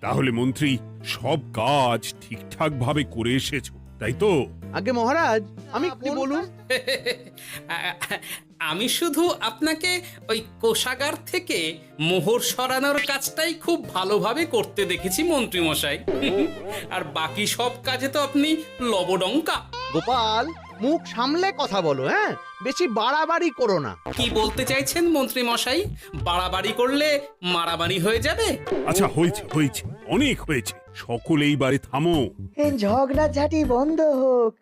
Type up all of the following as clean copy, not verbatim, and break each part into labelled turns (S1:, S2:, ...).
S1: তাহলে মন্ত্রী সব কাজ ঠিকঠাক ভাবে করে এসেছো, তাই তো?
S2: আগে মহারাজ, আমি আপনি বলুন।
S3: আমি শুধু আপনাকে ওই কোষাগার থেকে মোহর সরানোর কাজটাই খুব ভালোভাবে করতে দেখেছি মন্ত্রী মশাই। আর বাকি সব কাজে তো আপনি লবডঙ্কা।
S2: গোপাল, মুখ সামলে কথা বলো, হ্যাঁ? বেশি বাড়াবাড়ি করো না।
S3: কি বলতে চাইছেন মন্ত্রী মশাই? বাড়াবাড়ি করলে মারামারি হয়ে যাবে?
S1: আচ্ছা, হয়েছে হয়েছে, অনেক হয়েছে, সকলে এইবারে থামো।
S4: ঝগড়াঝাটি বন্ধ হোক,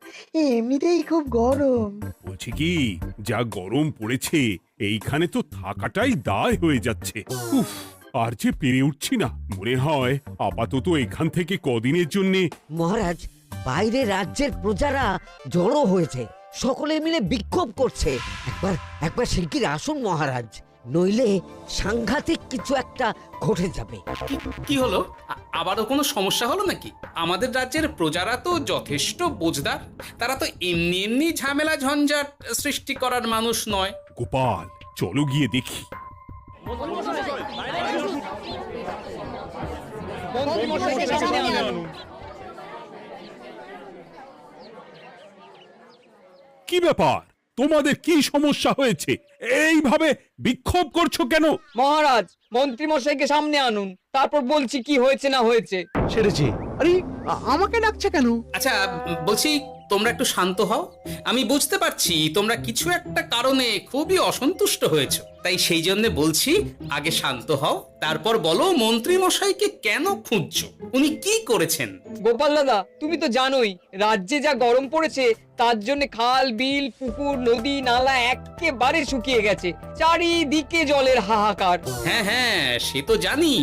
S4: এমনিতেই খুব গরম।
S1: বলছি কি, যা গরম পড়েছে এইখানে তো থাকাটাই দায় হয়ে যাচ্ছে। উফ, আর যে পেরে উঠছি না। মনে হয় আপাতত এখান থেকে কদিনের জন্য।
S5: মহারাজ, বাইরে রাজ্যের প্রজারা জড়ো হয়েছে, সকলে মিলে বিক্ষোভ করছে। একবার একবার শিগগির আসুন মহারাজ, নইলে সাংঘাতিক কিছু একটা ঘটে যাবে।
S3: কি হলো? আবারও কোনো সমস্যা হলো নাকি? আমাদের রাজ্যের প্রজারা তো যথেষ্ট বোঝদার, তারা তো এমনি এমনি ঝামেলা ঝঞ্ঝাট সৃষ্টি করার মানুষ নয়।
S1: গোপাল, চলো গিয়ে দেখি। কি ব্যাপার, তোমাদের কি সমস্যা হয়েছে? এইভাবে বিক্ষোভ করছো কেন?
S6: মহারাজ, মন্ত্রী মশাইকে সামনে আনুন, তারপর বলছি কি হয়েছে না হয়েছে।
S2: সেরেছে। আরে, আমাকে ডাকছে কেন?
S3: আচ্ছা, বলছি তোমরা একটু শান্ত হও। আমি বুঝতে পারছি তোমরা কিছু একটা কারণে খুবই অসন্তুষ্ট হয়েছো, তাই সেই জন্য বলছি আগে শান্ত হও, তারপর বলো মন্ত্রী মশাইকে কেন খুঁজছো, উনি কি করেছেন?
S6: গোপাল দাদা, তুমি তো জানোই রাজ্যে যা গরম পড়েছে, তার জন্য খাল বিল পুকুর নদী নালা একেবারে শুকিয়ে গেছে, চারিদিকে জলের হাহাকার।
S3: হ্যাঁ হ্যাঁ, সে তো জানি।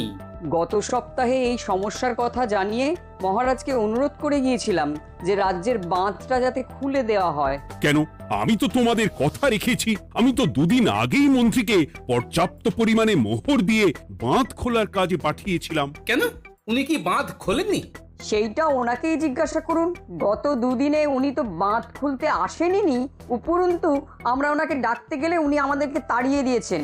S7: গত সপ্তাহে এই সমস্যার কথা জানিয়ে মহারাজকে অনুরোধ করে গিয়েছিলাম যে রাজ্যের বাঁধটা যাতে খুলে দেওয়া হয়।
S1: কেন? আমি তো তোমাদের কথা রেখেছি। আমি তো দুদিন আগেই মন্ত্রীকে পর্যাপ্ত পরিমাণে মোহর দিয়ে বাঁধ খোলার কাজে পাঠিয়েছিলাম।
S3: কেন, উনি কি বাঁধ খোলেননি?
S7: সেইটা ওনাকেই জিজ্ঞাসা করুন। গত দুদিনে উনি তো বাঁধ খুলতে আসেনি, উপরন্তু আমরা ওনাকে ডাকতে গেলে উনি আমাদেরকে তাড়িয়ে দিয়েছেন।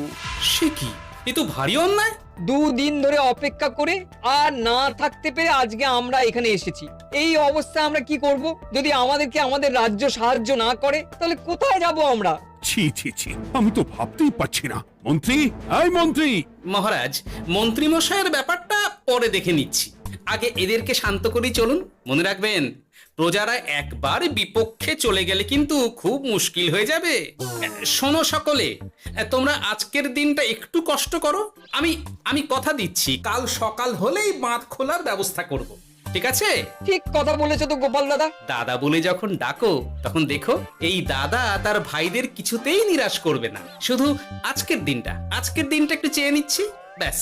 S3: সে কি, এ তো ভারী অন্যায়।
S6: দুদিন ধরে অপেক্ষা করে আর না থাকতে পেরে আজকে আমরা এখানে এসেছি। এই অবস্থা আমরা কি করব? যদি আমাদেরকে আমাদের রাজ্য সাহায্য না করে তাহলে কোথায় যাব আমরা?
S1: ছি ছি ছি, আমি তো ভাবতেই পারছি না। মন্ত্রী, এই মন্ত্রী!
S3: মহারাজ, মন্ত্রী মশাইয়ের ব্যাপারটা পরে দেখে নিচ্ছি, আগে এদেরকে শান্ত করেই চলুন। মনে রাখবেন, প্রজারা একবার বিপক্ষে চলে গেলে কিন্তু খুব মুশকিল হয়ে যাবে। শোনো সকলে, তোমরা আজকের দিনটা একটু কষ্ট করো। আমি কথা দিচ্ছি, কাল সকাল হলেই বাঁধ খোলার ব্যবস্থা করব, ঠিক আছে?
S6: ঠিক কথা বলেছো তো গোপাল দাদা।
S3: দাদা বলে যখন ডাকো, তখন দেখো এই দাদা তার ভাইদের কিছুতেই নিরাশ করবে না। শুধু আজকের দিনটা একটু চেয়ে নিচ্ছি, ব্যাস।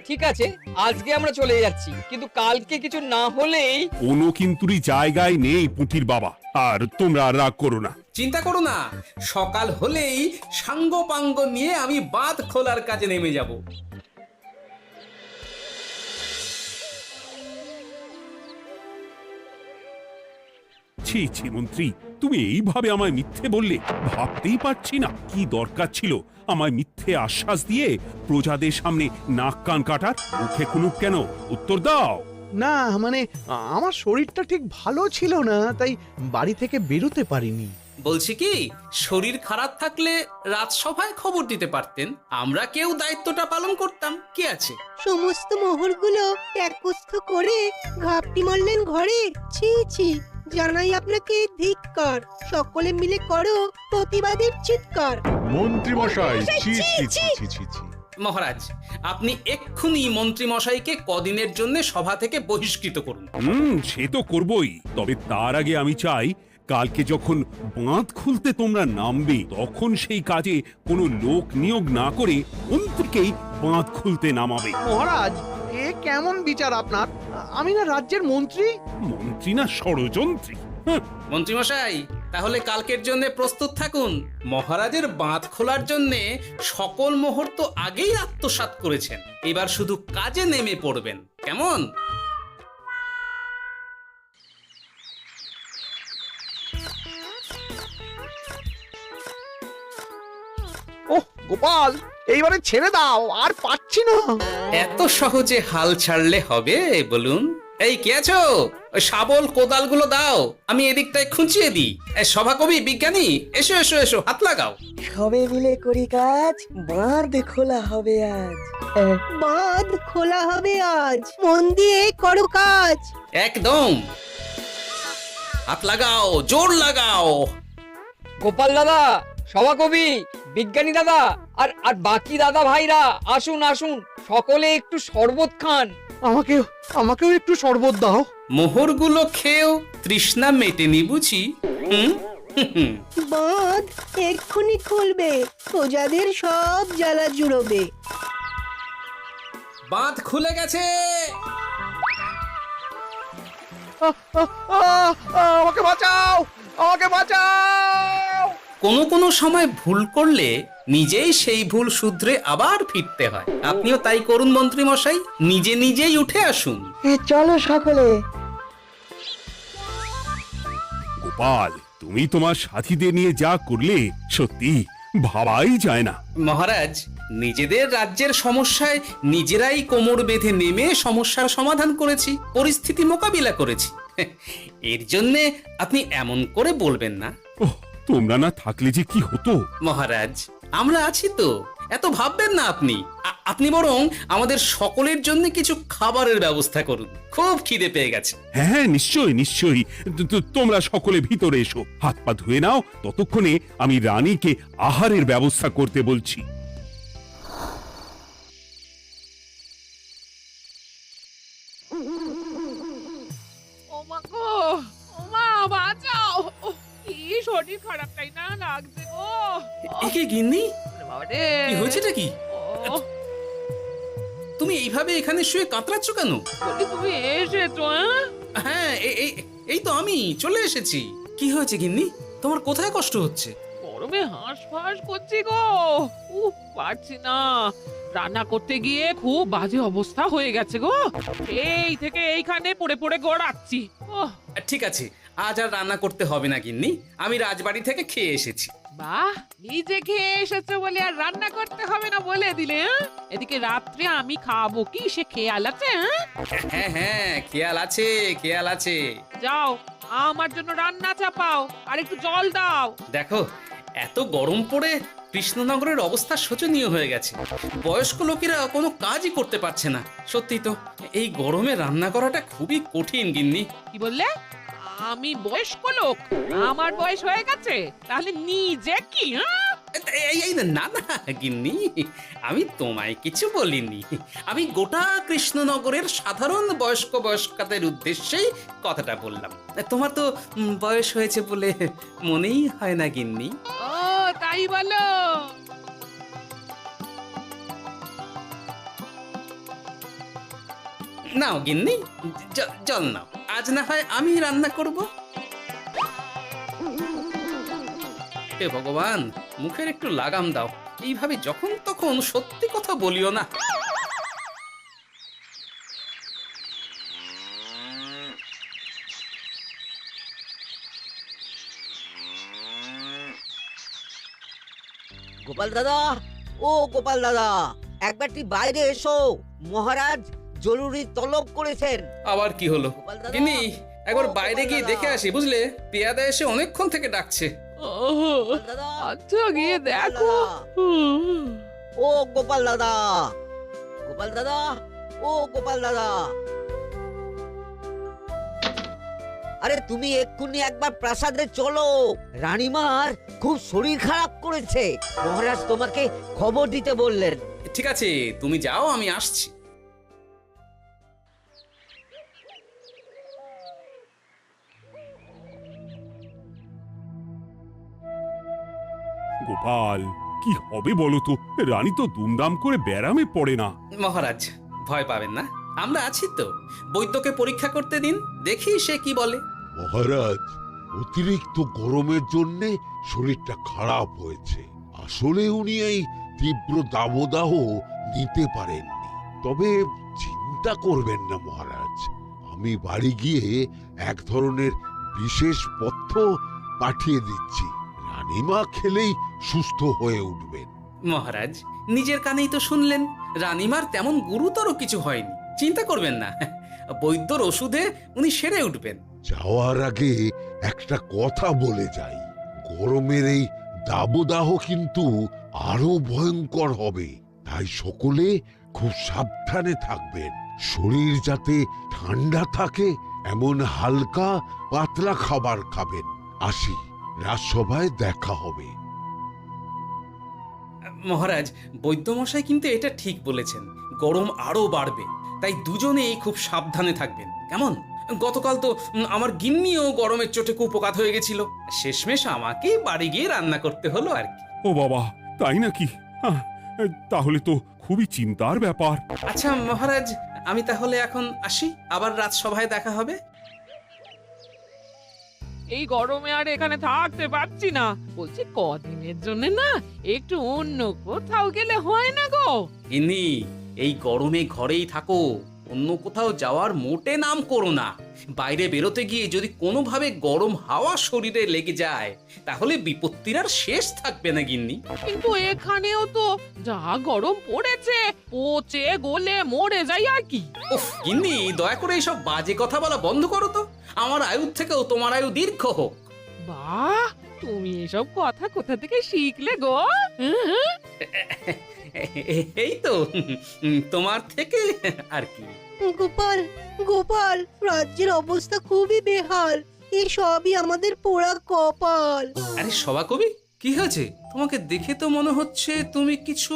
S6: ঠিক আছে, আজকে আমরা চলে যাচ্ছি, কিন্তু কালকে কিছু না হলেই।
S1: কোনো কিন্তুরই জায়গায় নেই পুঁটির বাবা। আর তোমরা রাগ করো না।
S3: চিন্তা করো না, সকাল হলেই সাঙ্গ পাঙ্গ নিয়ে আমি বাঁধ খোলার কাজে নেমে যাব।
S1: ছি ছি মন্ত্রী, তুমি এইভাবে আমায় মিথ্যে বললে? ভাবতেই পারছি না কি দরকার ছিল আমায় মিথ্যে আশ্বাস দিয়ে প্রজাদের সামনে নাক কান কাটার। মুখে কুলুপ কেন? উত্তর দাও।
S2: না, মানে আমার শরীরটা ঠিক ভালো ছিল না, তাই বাড়ি থেকে বেরোতে পারিনি।
S3: বলছি কি, শরীর খারাপ থাকলে রাজসভায় খবর দিতে পারতেন, আমরা কেউ দায়িত্বটা পালন করতাম, কি আছে?
S4: সমস্ত মোহরগুলো একস্থ করে ঘাপটি মারলেন ঘরে। ছি ছি, জানাই আপনাকে ধিক্কার। সকলে মিলে করো প্রতিবাদের চিৎকার।
S8: মন্ত্রী মশাই, ছি ছি ছি ছি ছি ছি।
S3: মহারাজ, আপনি এক্ষুনি মন্ত্রী মশাইকে কদিনের জন্য সভা থেকে বহিষ্কৃত করুন।
S1: সে তো করবই, তবে তার আগে আমি চাই কালকে যখন বাঁধ খুলতে তোমরা নামবে, তখন সেই কাজে কোনো লোক নিয়োগ না করে মন্ত্রীকেই বাঁধ খুলতে নামাবে।
S2: মহারাজ, এ কেমন বিচার আপনার? আমি না রাজ্যের মন্ত্রী।
S1: মন্ত্রী না ষড়যন্ত্রী।
S3: মন্ত্রী মশাই, তাহলে কালকের জন্য প্রস্তুত থাকুন। মহারাজের বাঁধ খোলার জন্য সকল মোহর তো আগেই আত্মসাৎ করেছেন, এবার শুধু কাজে নেমে পড়বেন, কেমন?
S2: ওহ গোপাল, এইবারে ছেড়ে দাও, আর পাচ্ছি না।
S3: এত সহজে হাল ছাড়লে হবে বলুন? এই কে আছো? ওই শাবল কোদালগুলো দাও, আমি এদিকটায় খুঁচিয়ে দিই। সভাকবি, বিজ্ঞানী, এসো এসো এসো, হাত লাগাও।
S9: সবে মিলে করি কাজ, বাঁধ খোলা হবে আজ।
S4: বাঁধ খোলা হবে আজ, মন দিয়ে করো কাজ।
S3: একদম, হাত লাগাও, জোর লাগাও।
S6: গোপাল দাদা, সভাকবি, বিজ্ঞানী দাদা আর আর বাকি দাদা ভাইরা আসুন আসুন, সকলে একটু শরবত খান।
S2: আমাকেও একটু শরবত দাও।
S3: মোহরগুলো খেয়েও তৃষ্ণা মেটেনি বুঝি? হুম হুম।
S4: বাঁধ এক্ষুনি খুলবে, প্রজাদের সব জ্বালা জুড়োবে।
S3: বাঁধ খুলে গেছে।
S2: আমাকে বাঁচাও, আমাকে বাঁচাও।
S3: কোনো সময় ভুল করলে নিজেই সেই ভুল শুধরে আবার ফিরতে হয়। আপনিও তাই করুন মন্ত্রী মশাই, নিজে নিজেই উঠে আসুন।
S9: চলো সকলে।
S1: গোপাল, তুমি তোমার সাথীদের নিয়ে যা করলে সত্যি ভাবাই যায় না।
S3: মহারাজ, নিজেদের রাজ্যের সমস্যায় নিজেরাই কোমর বেঁধে নেমে সমস্যার সমাধান করেছি, পরিস্থিতি মোকাবিলা করেছি। এর জন্যে আপনি এমন করে বলবেন না।
S1: ওহ, তোমরা না থাকলে যে কি হতো।
S3: মহারাজ, আমরা আছি তো, এত ভাববেন না আপনি। আপনি বরং আমাদের সকলের জন্য কিছু খাবারের ব্যবস্থা করুন, খুব খিদে পেয়ে গেছে।
S1: হ্যাঁ, নিশ্চয়ই নিশ্চয়ই। তোমরা সকলে ভিতরে এসো, হাত পা ধুয়ে নাও, ততক্ষণে আমি রানীকে আহারের ব্যবস্থা করতে বলছি।
S10: ওমা গো, ওমা বাঁচাও, কি শরীর খারাপ তাই না লাগছে গো।
S3: একে গিন্নি,
S10: বাবারে,
S3: কি হয়েছেটা কি?
S10: ও,
S3: তুমি এইভাবে এখানে শুয়ে কাতরাচ্ছ কেন?
S10: বলি তুমি এসেছো?
S3: হ্যাঁ, এই তো আমি চলে এসেছি। কি হয়েছে গিন্নি? তোমার কোথায় কষ্ট হচ্ছে?
S10: গরমে হাঁসফাঁস করছি গো, পারছি না। রান্না করতে গিয়ে খুব বাজে অবস্থা হয়ে গেছে গো, এই থেকে এইখানে পড়ে পড়ে গড়াচ্ছি।
S3: ঠিক আছে, আজ আর রান্না করতে হবে না গিন্নি, আমি রাজবাড়ি থেকে খেয়ে এসেছি।
S10: বাহ, নিজে খেয়ে এসেছো বলে আর রান্না করতে হবে না বলে দিলে? এদিকে রাত্রে আমি খাবো কি, সে খেয়াল আছে?
S3: হ্যাঁ হ্যাঁ, খেয়াল আছে, খেয়াল আছে।
S10: যাও, আমার জন্য রান্না চাপাও আর একটু জল দাও।
S3: দেখো, এত গরম পড়ে কৃষ্ণনগরের অবস্থা শোচনীয় হয়ে গেছে। বয়স্ক লোকেরা কোনো কাজই করতে পারছে না। সত্যি তো, এই গরমে রান্না করাটা খুবই কঠিন গিন্নি।
S10: কি বললে? আমি বয়স্ক লোক? আমার বয়স হয়ে গেছে, তাহলে নিজে কি?
S3: এই না না গিন্নি, আমি তোমায় কিছু বলিনি। আমি গোটা কৃষ্ণনগরের সাধারণ বয়স্কাদের উদ্দেশ্যেই কথাটা বললাম। তোমার তো বয়স হয়েছে বলে মনেই হয় না গিন্নি।
S10: ও তাই বলো?
S3: নাও গিন্নি, জল নাও। আজ না হয় আমি রান্না করব। হে ভগবান, মুখের একটু লাগাম দাও। এইভাবে যখন তখন সত্যি কথা বলিও না।
S5: গোপাল দাদা, ও গোপাল দাদা, একবারটি বাইরে এসো, মহারাজ জরুরি তলব করেছেন।
S3: আবার কি হলো
S5: গোপাল দাদা,
S3: গিন্নি? একবার
S5: ও
S3: বাইরে
S5: গোপাল
S3: গিয়ে
S5: দাদা।
S3: দেখে আসি, বুঝলে? পেয়াদা এসে অনেকক্ষণ থেকে ডাকছে।
S5: গোপাল দাদা,
S10: আচ্ছা, গিয়ে
S5: গোপাল
S10: দেখো।
S5: দাদা, ও গোপাল দাদা, গোপাল দাদা, ও গোপাল দাদা, আরে তুমি এক্ষুনি একবার প্রাসাদে চলো, রানীমার খুব শরীর খারাপ করেছে, মহারাজ তোমাকে খবর দিতে বললেন।
S3: ঠিক আছে, তুমি যাও, আমি আসছি।
S1: গোপাল, কি হবে বলো তো? রানী তো দুমদাম করে ব্যারামে পড়ে না।
S3: মহারাজ, ভয় পাবেন না, আমরা আছি তো। বৈদ্যকে পরীক্ষা করতে দিন, দেখি সে কি বলে।
S8: মহারাজ, অতিরিক্ত গরমের জন্যে শরীরটা খারাপ হয়েছে। আসলে উনি এই তীব্র দাবদাহ নিতে পারেননি। তবে চিন্তা করবেন না মহারাজ, আমি বাড়ি গিয়ে এক ধরনের বিশেষ পথ্য পাঠিয়ে দিচ্ছি। রানীমা খেলেই সুস্থ হয়ে উঠবেন।
S3: মহারাজ নিজের কানেই তো শুনলেন, রানীমার তেমন গুরুতর কিছু হয়নি, চিন্তা করবেন না। বৈদ্যর ওষুধে উনি সেরে উঠবেন।
S8: যাওয়ার আগে একটা কথা বলে যাই, গরমের এই দাবদাহ কিন্তু আরো ভয়ঙ্কর হবে, তাই সকলে খুব সাবধানে থাকবেন। শরীর যাতে ঠান্ডা থাকে এমন হালকা পাতলা খাবার খাবেন। আসি, রাজসভায় দেখা হবে।
S3: মহারাজ, বৈদ্যমশাই কিন্তু এটা ঠিক বলেছেন, গরম আরো বাড়বে, তাই দুজনেই খুব সাবধানে থাকবেন, কেমন? গতকাল তো আমার গিন্নিও গরমের চোটে কুপোকাত হয়ে গেছিল, শেষমেশ আমাকে বাড়ি গিয়ে রান্না করতে হলো আর কি।
S1: ও বাবা, তাই নাকি? তাহলে তো খুবই চিন্তার ব্যাপার।
S3: আচ্ছা মহারাজ, আমি তাহলে এখন আসি, আবার রাজসভায় দেখা হবে।
S10: এই গরমে আর এখানে থাকতে পারছি না, বলছি কদিনের জন্য না একটু অন্য কোথাও গেলে হয় না গো?
S3: গিন্নি, এই গরমে ঘরেই থাকো, অন্য কোথাও যাওয়ার মোটে নাম করো না। বাইরে বেরোতে গিয়ে যদি কোনোভাবে গরম হাওয়া শরীরে লেগে যায় তাহলে বিপত্তির আর শেষ থাকবে না গিন্নি।
S10: কিন্তু এখানেও তো যা গরম পড়েছে, পচে গলে মরে যাই আর কি।
S3: উফ গিন্নি, দয়া করে এইসব বাজে কথা বলা বন্ধ করো তো, আমার আয়ুর থেকেও তোমার আয়ু দীর্ঘ হোক।
S10: বাহ, তুমি এসব কথা কোথা থেকে শিখলে গো? হুম?
S3: এই তো তোমার থেকে আর কি।
S4: গোপাল, গোপাল, রাজ্যের অবস্থা খুবই বেহাল। এই সবই আমাদের পোড়া কপাল।
S3: আরে সভাকবি, কি হয়েছে? তোমাকে দেখে তো মনে হচ্ছে তুমি কিছু...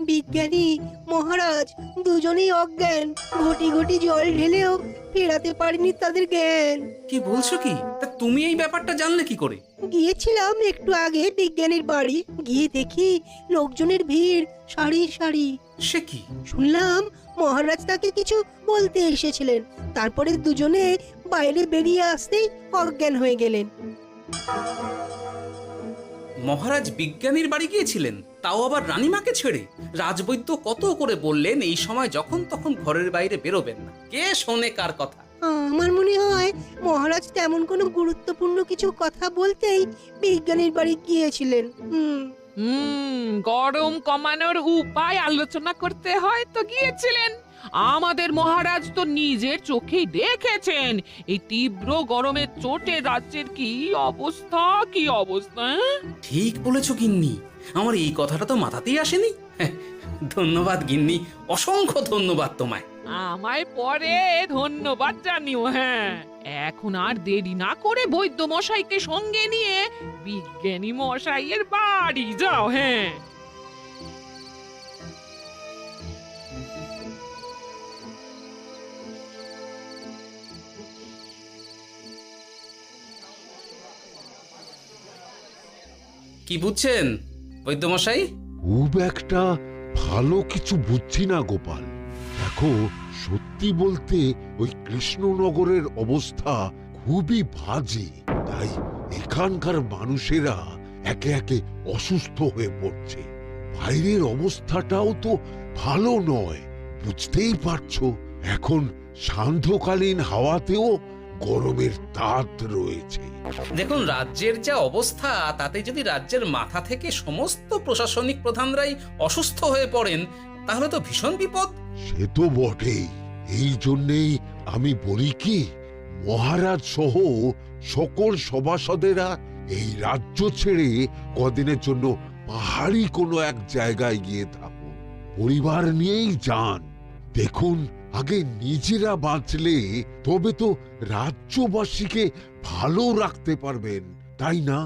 S4: বিজ্ঞানী মহারাজ দুজনেই অজ্ঞান, ঘটি ঘটি জল ঢেলেও ফেরাতে পারেনি তাদের জ্ঞান।
S3: কি বলছো কি? তা তুমি এই ব্যাপারটা জানলে কি করে?
S4: গিয়েছিলাম একটু আগে বিজ্ঞানীর বাড়ি, গিয়ে দেখি লোকজনের ভিড় সারি সারি।
S3: সে কি?
S4: শুনলাম মহারাজ তাকে কিছু বলতে এসেছিলেন, তারপরে দুজনে বাইরে বেরিয়ে আসতেই অজ্ঞান হয়ে গেলেন।
S3: মহারাজ বিজ্ঞানীর বাড়ি গিয়েছিলেন, তাও আবার রানীমাকে ছেড়ে? রাজবৈদ্য কত করে বললেন এই সময় যখন তখন ঘরের বাইরে বেরোবেন না, কে শোনে কার কথা?
S4: আমার মনে হয় মহারাজ তেমন কোনো গুরুত্বপূর্ণ কিছু কথা বলতেই বিজ্ঞানীর বাড়ি গিয়েছিলেন।
S10: গরম কমানোর উপায় আলোচনা করতে হয়তো গিয়েছিলেন। আমাদের মহারাজ তো নিজের চোখেই দেখেছেন এই তীব্র গরমের চোটে রাজ্যের কি অবস্থা, কি অবস্থা।
S3: ঠিক বলেছো গিন্নি, আমার এই কথাটা তো মাথাতেই আসেনি। ধন্যবাদ গিন্নি, অসংখ্য ধন্যবাদ তোমায়।
S10: আমায় পরে ধন্যবাদ জানিও। হ্যাঁ, এখন আর দেরি না করে বৈদ্য মশাইকে সঙ্গে নিয়ে বিজ্ঞানী মশাইয়ের বাড়ি যাও। হ্যাঁ,
S3: কি বুঝছেন বৈদ্যমশাই?
S8: খুব একটা ভালো কিছু বুঝছি না গোপাল। দেখো, সত্যি বলতে ওই কৃষ্ণনগরের অবস্থা খুবই বাজে, তাই এখানকার মানুষেরা একে একে অসুস্থ হয়ে পড়ছে। বাইরের অবস্থাটাও তো ভালো নয়, বুঝতেই পারছো। এখন সান্ধ্যকালীন হাওয়াতেও গরমের তাত রয়েছে।
S3: দেখুন, রাজ্যের যা অবস্থা তাতে যদি রাজ্যের মাথা থেকে সমস্ত প্রশাসনিক প্রধানরাই অসুস্থ হয়ে পড়েন তাহলে তো ভীষণ বিপদ।
S8: সে তো বটেই, এই জন্যেই আমি বলি কি, মহারাজ সহ সকল সভাসদেরা এই রাজ্য ছেড়ে কদিনের জন্য পাহাড়ি কোনো এক জায়গায় গিয়ে থাকুন, পরিবার নিয়েই যান। দেখুন, আগে নিজেরা বাঁচলে তবে তো রাজ্যবাসীকে ভালো রাখতে পারবেন, তাই না?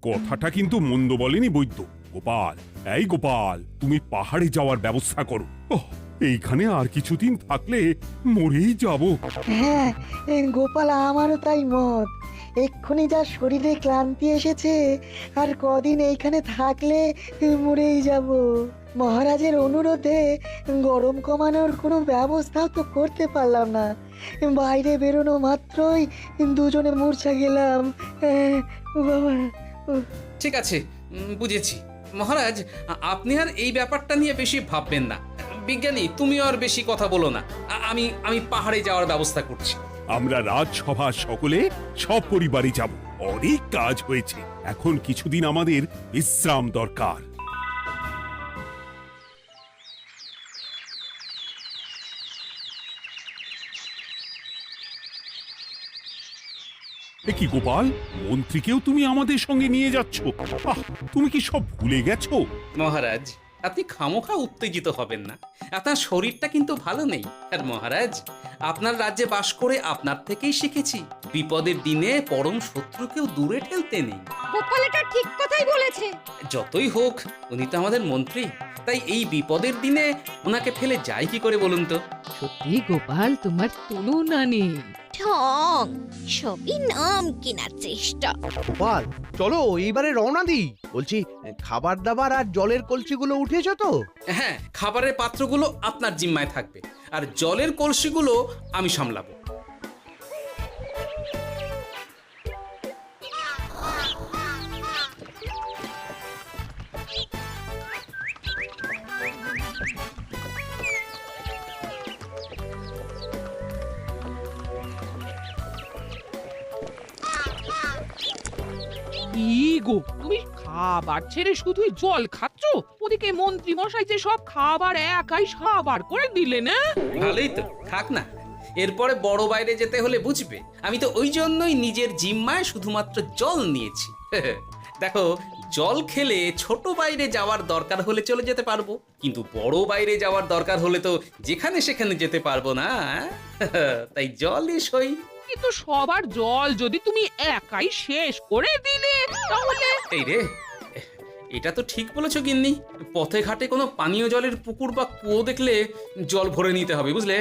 S1: কথাটা কিন্তু মন্দ বলেনি বৈদ্য। গোপাল, এই গোপাল, তুমি পাহাড়ে যাওয়ার ব্যবস্থা করো। এইখানে আর কিছুদিন থাকলে মরেই যাব।
S9: হ্যাঁ গোপাল, আমারও তাই মত। এক্ষুনি যা শরীরে ক্লান্তি এসেছে, আর কদিন এইখানে থাকলে মরেই যাব। মহারাজের অনুরোধে গরম কমানোর কোনো ব্যবস্থাও তো করতে পারলাম না, বাইরে বেরোনো মাত্রই দুজনে মূর্ছা গেলাম। বাবা,
S3: ঠিক আছে, বুঝেছি। মহারাজ, আপনি আর এই ব্যাপারটা নিয়ে বেশি ভাববেন না। বিজ্ঞানী, তুমিও আর বেশি কথা বলো না। আমি পাহাড়ে যাওয়ার ব্যবস্থা করছি।
S1: আমরা রাজসভা সকলে সব পরিবারে যাব। অনেক কাজ হয়েছে, এখন কিছুদিন আমাদের বিশ্রাম দরকার। এ কি গোপাল, মন্ত্রীকেও তুমি আমাদের সঙ্গে নিয়ে যাচ্ছ? আহ, তুমি কি সব ভুলে গেছো?
S3: মহারাজ, আপনি খামোখা উত্তেজিত হবেন না। আপনার শরীরটা কিন্তু ভালো নেই। আর মহারাজ, আপনার রাজ্যে বাস করে আপনার থেকেই শিখেছি বিপদের দিনে পরম শত্রুকেও দূরে ঠেলতে নেই।
S4: গোপাল এটা ঠিক কথাই বলেছে।
S3: যতই হোক, উনি তো আমাদের মন্ত্রী, তাই এই বিপদের দিনে ওনাকে ফেলে যায় কি করে বলুন তো?
S10: সত্যি গোপাল, তোমার তুলনা নেই।
S4: ঠং, সবই নাম কেনার চেষ্টা।
S2: গোপাল, চলো এইবারে রওনা দিই। বলছি, খাবার দাবার আর জলের কলসিগুলো উঠেছো তো?
S3: হ্যাঁ, খাবারের পাত্রগুলো আপনার জিম্মায় থাকবে, আর জলের কলসিগুলো আমি সামলাবো।
S10: কি গো, তুমি খাবার ছেড়ে শুধুই জল খাচ্ছ? ওদিকে মন্ত্রী মশাই যে সব খাবার একাই সাবার করে দিলেন। না
S3: ভালোই তো, থাক না। এরপরে বড় বাইরে যেতে হলে বুঝবে, আমি তো ওই জন্যই নিজের জিম্মায় শুধুমাত্র জল নিয়েছি। দেখো, জল খেলে ছোট বাইরে যাওয়ার দরকার হলে চলে যেতে পারবো, কিন্তু বড় বাইরে যাওয়ার দরকার হলে তো যেখানে সেখানে যেতে পারবো না। তাই জলই সই।
S10: কিন্তু সবার জল যদি তুমি একাই শেষ করে দিলে, তাহলে
S3: এই রে, এটা তো ঠিক বলেছো গিন্নি। পথে ঘাটে কোনো পানীয় জলের পুকুর বা কুয়ো দেখলে জল ভরে নিতে হবে, বুঝলে?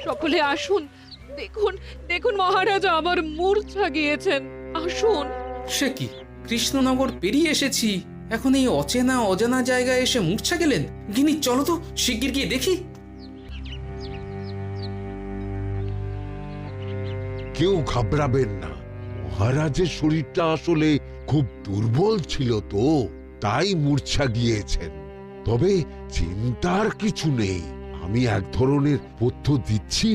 S10: সকলে আসুন। দেখুন দেখুন, মহারাজ আমার মূর্ছা গিয়েছেন। আসুন।
S3: সে কি, কৃষ্ণনগর পেরিয়ে এসেছি, এখন এই অচেনা অজানা জায়গায় এসে মূর্ছা গেলেন? গিনি, চলো তো শিগগির গিয়ে দেখি।
S8: কেউ ঘাবড়াবেন না, মহারাজের শরীরটা আসলে খুব দুর্বল ছিল তো, তাই মূর্ছা গিয়েছেন। তবে চিন্তার কিছু নেই, আমি এক ধরনের পথ্য দিচ্ছি,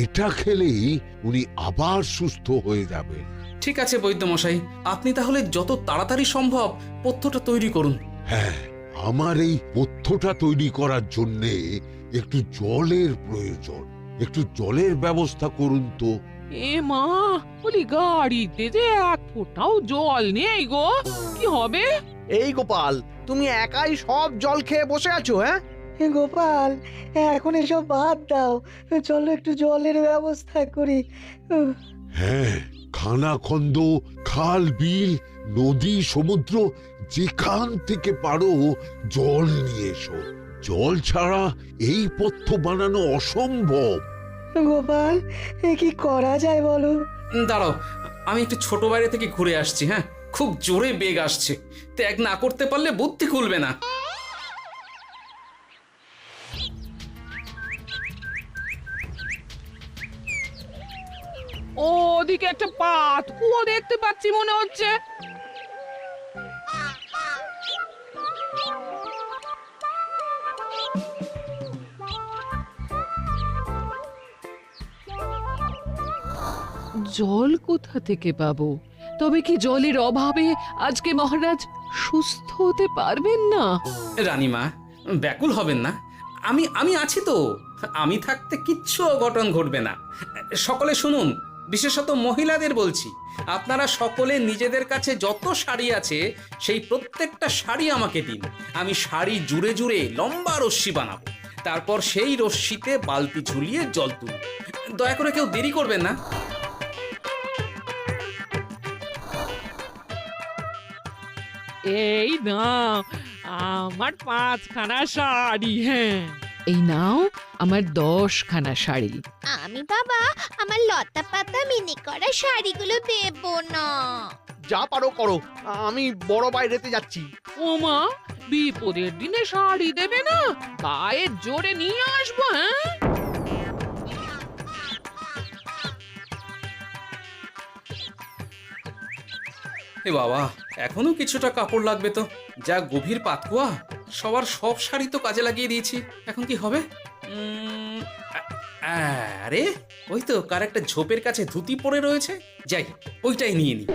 S8: এটা খেলেই উনি আবার সুস্থ হয়ে যাবেন।
S3: ঠিক আছে বৈদ্য মশাই, আপনি তাহলে যত তাড়াতাড়ি সম্ভব পথ্যটা তৈরি করুন।
S8: হ্যাঁ, আমার এই পথ্যটা তৈরি করার জন্যে একটু জলের প্রয়োজন। একটু জলের ব্যবস্থা করুন তো।
S10: এ মা, বলি গাড়িতে যে এক ফোঁটাও জল নেই গো, কি হবে?
S2: এই গোপাল, তুমি একাই সব জল খেয়ে বসে আছো? হ্যাঁ
S9: গোপাল, এখন এসব বাদ দাও, চলো একটু জলের ব্যবস্থা করি।
S8: হ্যাঁ, খানাখন্দ, খাল, বিল, নদী, সমুদ্র, যেখান থেকে পারো জল নিয়ে এসো। জল ছাড়া এই পথ্য বানানো অসম্ভব।
S9: গোপাল, এ কি করা যায় বলো?
S3: দাঁড়াও, আমি একটু ছোট বাইরে থেকে ঘুরে আসছি। হ্যাঁ, খুব জোরে বেগ আসছে, ত্যাগ না করতে পারলে বুদ্ধি খুলবে না।
S10: ওদিকে একটা পাত কুয়ো দেখতে পাচ্ছি মনে হচ্ছে। জল কোথা থেকে পাবো? তবে কি জলের অভাবে আজকে মহারাজ সুস্থ হতে পারবেন না?
S3: রানীমা, ব্যাকুল হবেন না, আমি আছি তো। আমি থাকতে কিচ্ছু অঘটন ঘটবে না। সকলে শুনুন, বিশেষত মহিলাদের বলছি, আপনারা সকলে নিজেদের কাছে যত শাড়ি আছে সেই প্রত্যেকটা শাড়ি আমাকে দিন। আমি শাড়ি জুড়ে জুড়ে লম্বা রশ্মি বানাবো, তারপর সেই রশ্মিতে বালতি ঝুলিয়ে জল তুলব। দয়া করে কেউ দেরি করবেন না।
S10: এই নাও আমার 5খানা শাড়ি। হ্যাঁ, এই নাও আমার 10খানা শাড়ি।
S4: আমি বাবা আমার লতা পাতা মিনি করা শাড়িগুলো দেব না।
S2: যা পারো করো, আমি বড় বাইরেতে যাচ্ছি।
S10: ওমা, বিপদের দিনে শাড়ি দেবে না? গায়ের জোরে নিয়ে আসবো। হ্যাঁ,
S3: এ বাবা, এখনো কিছুটা কাপড় লাগবে তো। যা গভীর পাতকুয়া, সবার সব শাড়ি তো কাজে লাগিয়ে দিয়েছি, এখন কি হবে? আরে ওই তো কার একটা ঝোপের কাছে ধুতি পড়ে রয়েছে, যাই ওইটাই নিয়ে নি।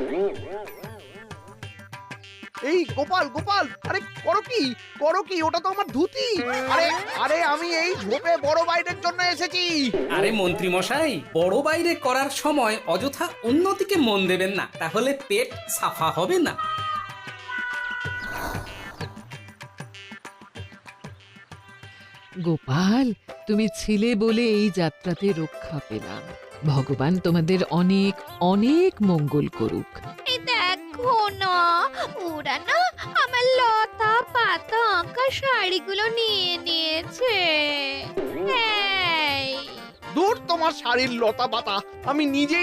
S2: এই গোপাল গোপাল, আরে করো কি, ওটা তো আমার ধুতি। আরে আরে আমি এই ঝোপে বড় বাইরের জন্য এসেছি।
S3: আরে মন্ত্রী মশাই, বড় বাইরে করার সময় অযথা অন্যদিকে মন দেবেন না, তাহলে পেট সাফা হবে না।
S10: গোপাল, তুমি ছিলে বলে এই যাত্রাতে রক্ষা পেলাম। ভগবান তোমাদের অনেক অনেক মঙ্গল করুক।
S11: এই দেখো না, ওরা না আমার লতা পাতা আঁকা শাড়িগুলো নিয়ে নিয়েছে। এই
S2: দূর তোমার শাড়ির লতা পাতা, আমি নিজে